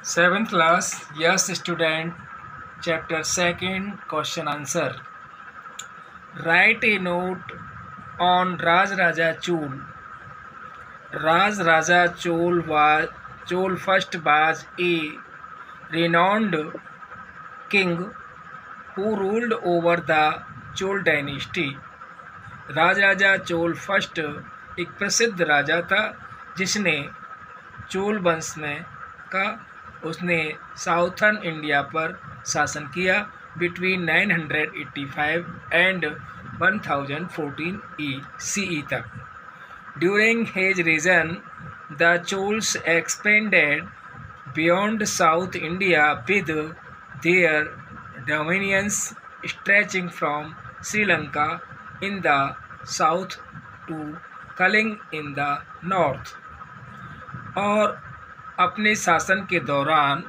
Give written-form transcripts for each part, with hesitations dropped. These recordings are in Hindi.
Seventh class, yes student, chapter 2nd, question answer. Write a note on Raj Raja Chol. Raj Raja Chol first was a renowned king who ruled over the Chol dynasty. Raj Raja Chola first एक प्रसिद्ध राजा था जिसने चोल वंश में उसने साउथर्न इंडिया पर शासन किया बिटवीन 985 एंड 1014 CE तक. During his reign the Cholas expanded beyond south India with their dominions stretching from Sri Lanka in the south to Kalinga in the north. और अपने शासन के दौरान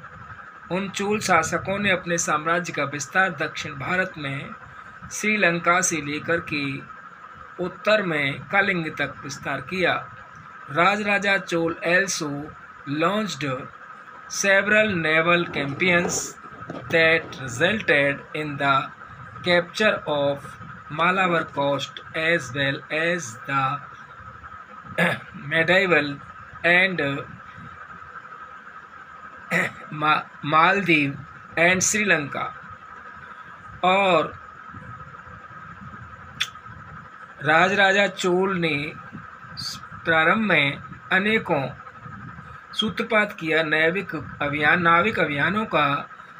उन चोल शासकों ने अपने साम्राज्य का विस्तार दक्षिण भारत में श्रीलंका से लेकर के उत्तर में कलिंग तक विस्तार किया. राज Raja Chola also launched several naval campaigns that resulted in the capture of Malabar coast as well as the medieval and Maldives and Sri Lanka. और राज राजा चोल ने प्रारंभ में अनेकों सूत्रपात किया नाविक अभियानों का,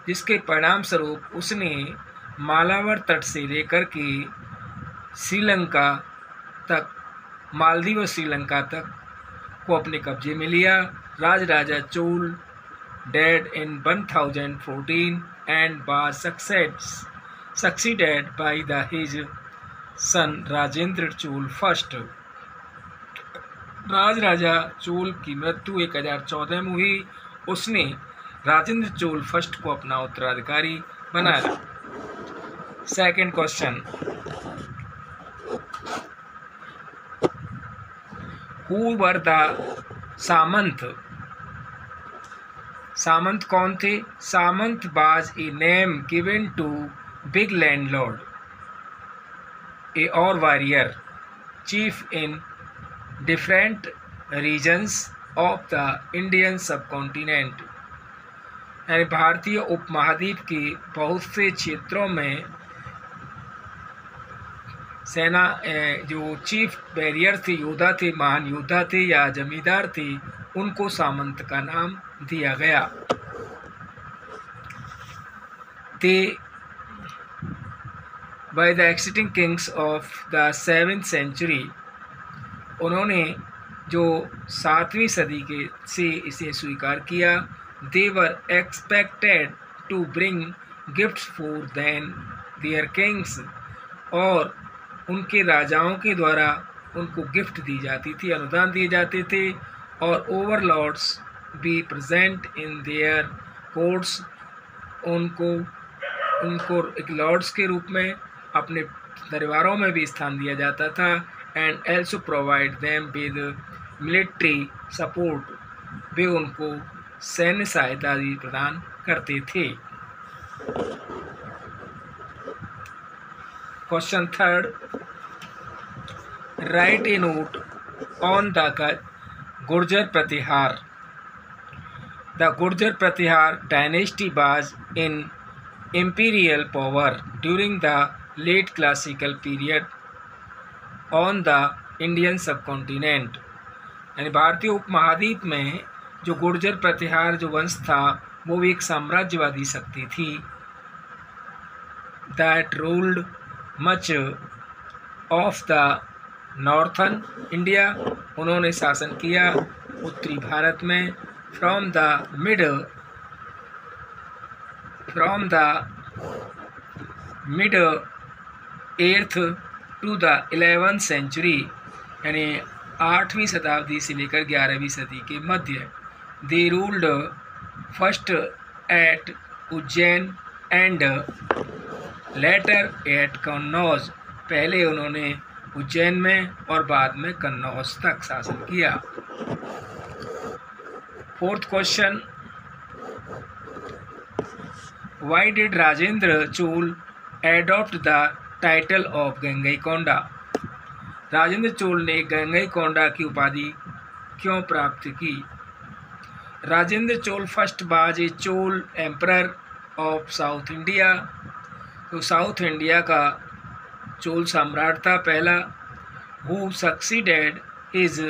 जिसके परिणाम स्वरूप उसने मालावर तट से लेकर के श्रीलंका तक, मालदीव और श्रीलंका तक को अपने कब्जे में लिया. Raja Raja Chola dead in 1014 and was succeeded by his son Rajendra Chola first. Raja Raja Chola की मृत्यु 1014 में हुई. उसने राजेंद्र चोल फर्स्ट को अपना उत्तराधिकारी बनाया. Second question, who were the samanta. सामंत कौन थे? Samanta was a name given to big landlord a or warrior chief in different regions of the Indian subcontinent. यानी भारतीय उपमहाद्वीप के बहुत से क्षेत्रों में सेना जो चीफ बैरियर थे, योद्धा थे, महान योद्धा थे या जमींदार थे, उनको सामंत का नाम दिया गया. They by the existing kings of the 7th century. उन्होंने जो 7वीं सदी के से इसे स्वीकार किया. They were expected to bring gifts for then their kings. और उनके राजाओं के द्वारा उनको गिफ्ट दी जाती थी, अनुदान दिए जाते थे. और overlords be present in their courts. उनको एक लॉर्ड्स के रूप में अपने दरबारों में भी स्थान दिया जाता था. And also provide them with military support. वे उनको सैन्य सहायता भी प्रदान करते थे. Question third, write a note on the Gurjara Pratihara. The Gurjara Pratihara dynasty was in imperial power during the late classical period on the Indian subcontinent. यानी भारतीय उपमहाद्वीप में जो गुर्जर प्रतिहार जो वंश था वो भी एक साम्राज्यवादी शक्ति थी. that ruled much of the northern India. उन्होंने शासन किया उत्तरी भारत में from the mid 8th to the 11th century. यानी 8वीं शताब्दी से लेकर 11वीं सदी के मध्य. They ruled first at Ujjain and later at Kannauj. पहले उन्होंने उज्जैन में और बाद में कन्नौज तक शासन किया. Fourth question, Why did Rajendra Chol adopt the title of Gangaikonda? Rajendra Chola ने गंगईकोंडा की उपाधि क्यों प्राप्त की? Rajendra Chola first was a Chola emperor of south India. तो साउथ इंडिया का चोल सम्राट था पहला। Who succeeded his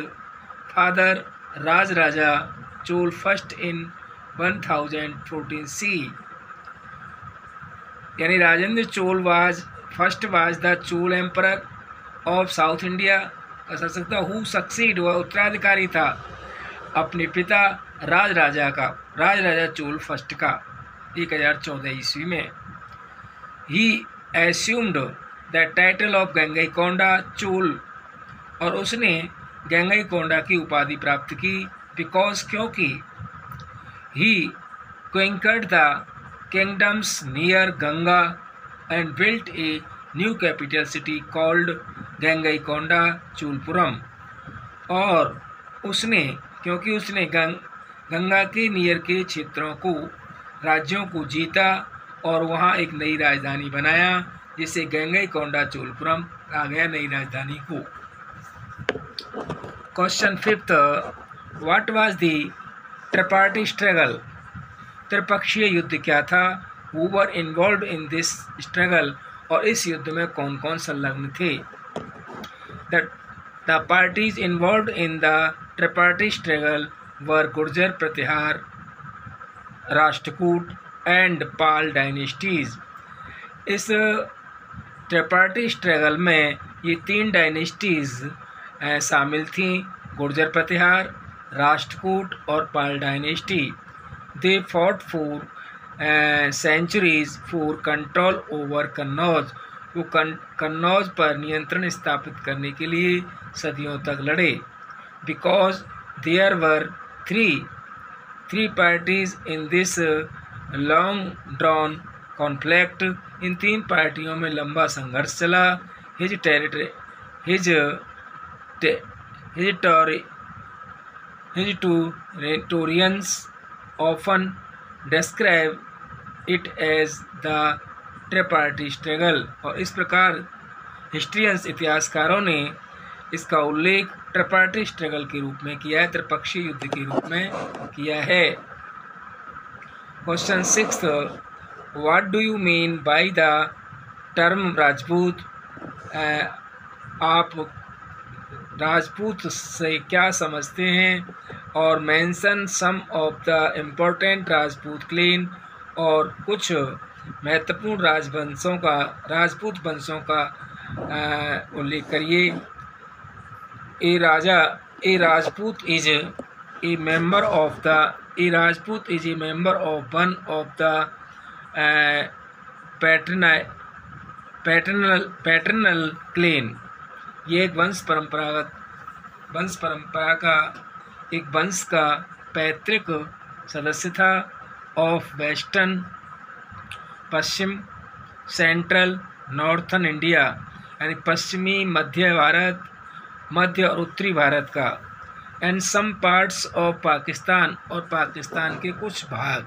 father Rajaraja Chola first in 1014 सी। यानी Rajendra Chola first was the Chola emperor of south India का सकता हु सक्सीड, वह उत्तराधिकारी था अपने पिता राजराजा चोल फर्स्ट का 1014 ईस्वी में। He assumed the title of Gangaikonda Chola, और उसने गंगईकोंडा की उपाधि प्राप्त की बिकॉज क्योंकि ही conquered the kingdoms near Ganga and built a new capital city called Gangaikonda Cholapuram. और क्योंकि उसने गंगा के नियर के क्षेत्रों को राज्यों को जीता और वहाँ एक नई राजधानी बनाया जिसे गंगईकोंडा चोलपुरम कहा गया, नई राजधानी को। Question 5, what was the tripartite struggle? त्रिपक्षीय युद्ध क्या था? Who were involved in this struggle, और इस युद्ध में कौन कौन संलग्न थे? The parties involved in the tripartite struggle were Gurjara Pratihara, Rashtrakuta and Pala dynasties. इस त्रिपाठी स्ट्रगल में ये 3 डायनेस्टीज शामिल थीं, गुर्जर प्रतिहार, राष्ट्रकूट और Pala dynasty. They fought for centuries for control over Kannauj. वो कन्नौज पर नियंत्रण स्थापित करने के लिए सदियों तक लड़े। Because there were three parties in this long drawn conflict. इन 3 पार्टियों में लंबा संघर्ष चला। Historians often describe it as the tripartite struggle, और इस प्रकार हिस्ट्रियंस इतिहासकारों ने इसका उल्लेख त्रिपाठी स्ट्रगल के रूप में किया है, त्रिपक्षीय युद्ध के रूप में किया है। Question 6, what do you mean by the term Rajput? आप राजपूत से क्या समझते हैं? और mention some of the important Rajput clan, और कुछ महत्वपूर्ण राजपूत वंशों का उल्लेख करिए। A Rajput is a member of one of the paternal clan. ये एक वंश परंपरा का एक वंश का पैतृक सदस्य था। ऑफ वेस्टर्न, पश्चिम, सेंट्रल, नॉर्थन इंडिया, यानी पश्चिमी मध्य और उत्तरी भारत का। And some parts of Pakistan, और पाकिस्तान के कुछ भाग।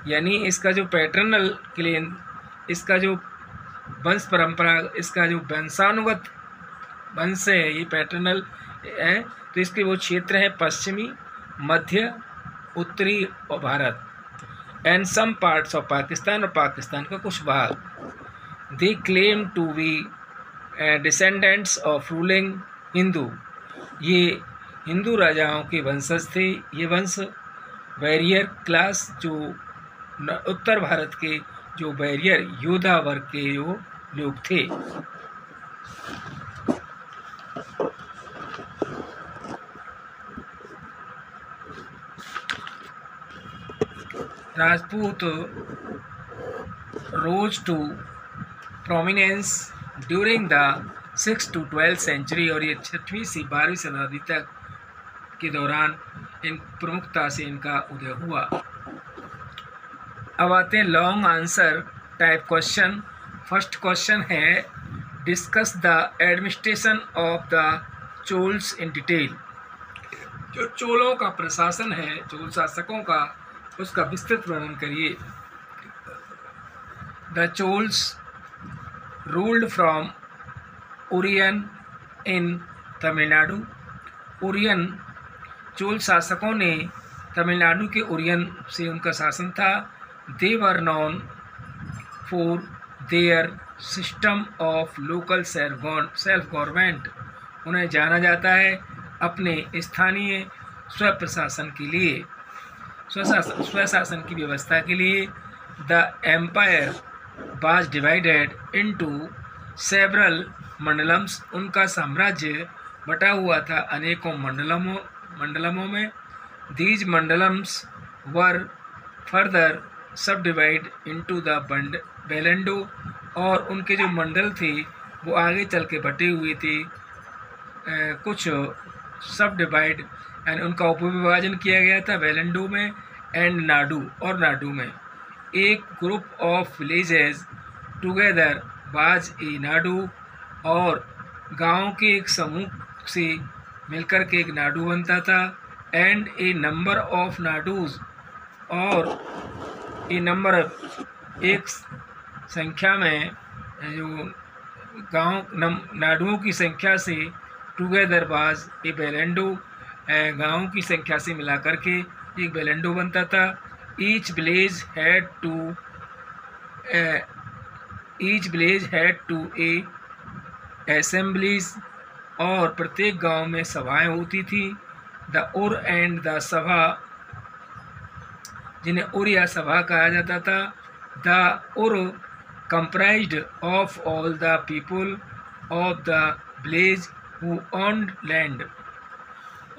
यानी इसका जो पैटर्नल क्लेन, इसका जो वंश परंपरा, इसका जो वंशानुगत वंश है, ये पैटर्नल है। तो इसके वो क्षेत्र है पश्चिमी, मध्य, उत्तरी और Bharat. And some parts of Pakistan, और पाकिस्तान का कुछ भाग। They claim to be descendants of ruling Hindu. ये हिंदू राजाओं के वंशज थे। ये वंश वॉरियर क्लास, जो उत्तर भारत के जो वॉरियर योद्धा वर्ग के जो लोग थे। Rajput rose to prominence during the 6th to 12th century, और ये 6वीं से 12वीं शताब्दी तक के दौरान इन प्रमुखता से इनका उदय हुआ। अब आते हैं long answer type question. First question है, discuss the administration of the Cholas in detail. जो चोलों का प्रशासन है, चोल शासकों का, उसका विस्तृत वर्णन करिए। The Cholas ruled from Uraiyur in Tamil Nadu. Uraiyur Chola शासकों ने तमिलनाडु के उरियन से उनका शासन था। They were known for their system of local self government. उन्हें जाना जाता है अपने स्थानीय स्वप्रशासन के लिए, स्वशासन की व्यवस्था के लिए। The empire was divided into several mandalams. उनका साम्राज्य बटा हुआ था अनेकों मंडलमों में। These mandalams were further subdivide into the valanadu. और उनके जो मंडल थे वो आगे चल के बटे हुए थे कुछ सब डिवाइड एंड उनका उपविभाजन किया गया था वेलेंडो में एंड नाडू और नाडू में। एक ग्रुप ऑफ विलेजेस टुगेदर बाज ए नाडू। और गांव के एक समूह से मिलकर के एक नाडू बनता था। And A number of nadus. और ए नंबर एक संख्या में जो नाडुओं की संख्या से टुगेदर बाज ए बेलेंडो, गाँव की संख्या से मिलाकर के एक बेलेंडो बनता था। Each village had to a assemblies. और प्रत्येक गांव में सभाएं होती थी। द उर एंड द सभा, जिन्हें उर या सभा कहा जाता था। द उर comprised of all the people of the village who owned land।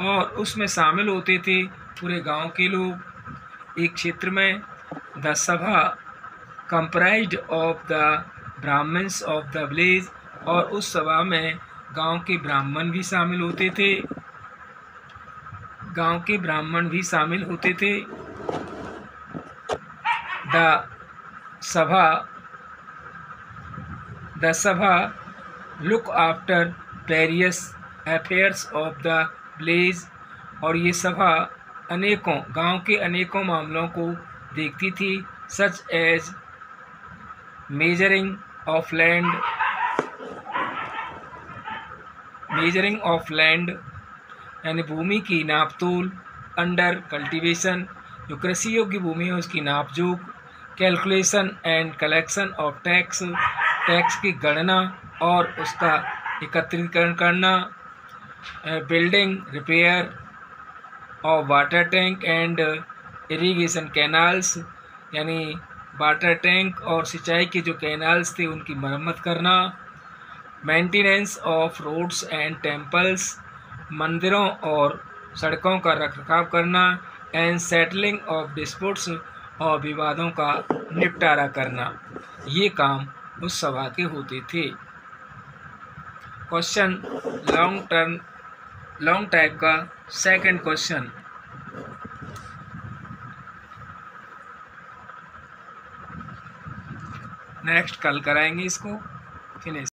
और उसमें शामिल होते थे पूरे गांव के लोग एक क्षेत्र में। द सभा comprised of the Brahmins of the village। और उस सभा में गांव के ब्राह्मण भी शामिल होते थे। The Sabha look after various affairs of the village। और ये सभा गांव के अनेकों मामलों को देखती थी। Such as measuring of land यानी भूमि की नापतोल। अंडर कल्टीवेशन, जो कृषि योग्य भूमि है उसकी नापजोख। Calculation and collection of tax की गणना और उसका एकत्रीकरण करना। Building repair of water tank and irrigation canals, यानी वाटर टैंक और सिंचाई के जो कैनाल्स थे उनकी मरम्मत करना। Maintenance of roads and temples, मंदिरों और सड़कों का रखरखाव करना। एंड सेटलिंग ऑफ डिस्प्यूट्स, और विवादों का निपटारा करना। ये काम उस सभा के होते थे। क्वेश्चन लॉन्ग टाइप का सेकंड क्वेश्चन। नेक्स्ट कल कराएंगे इसको फिनिश।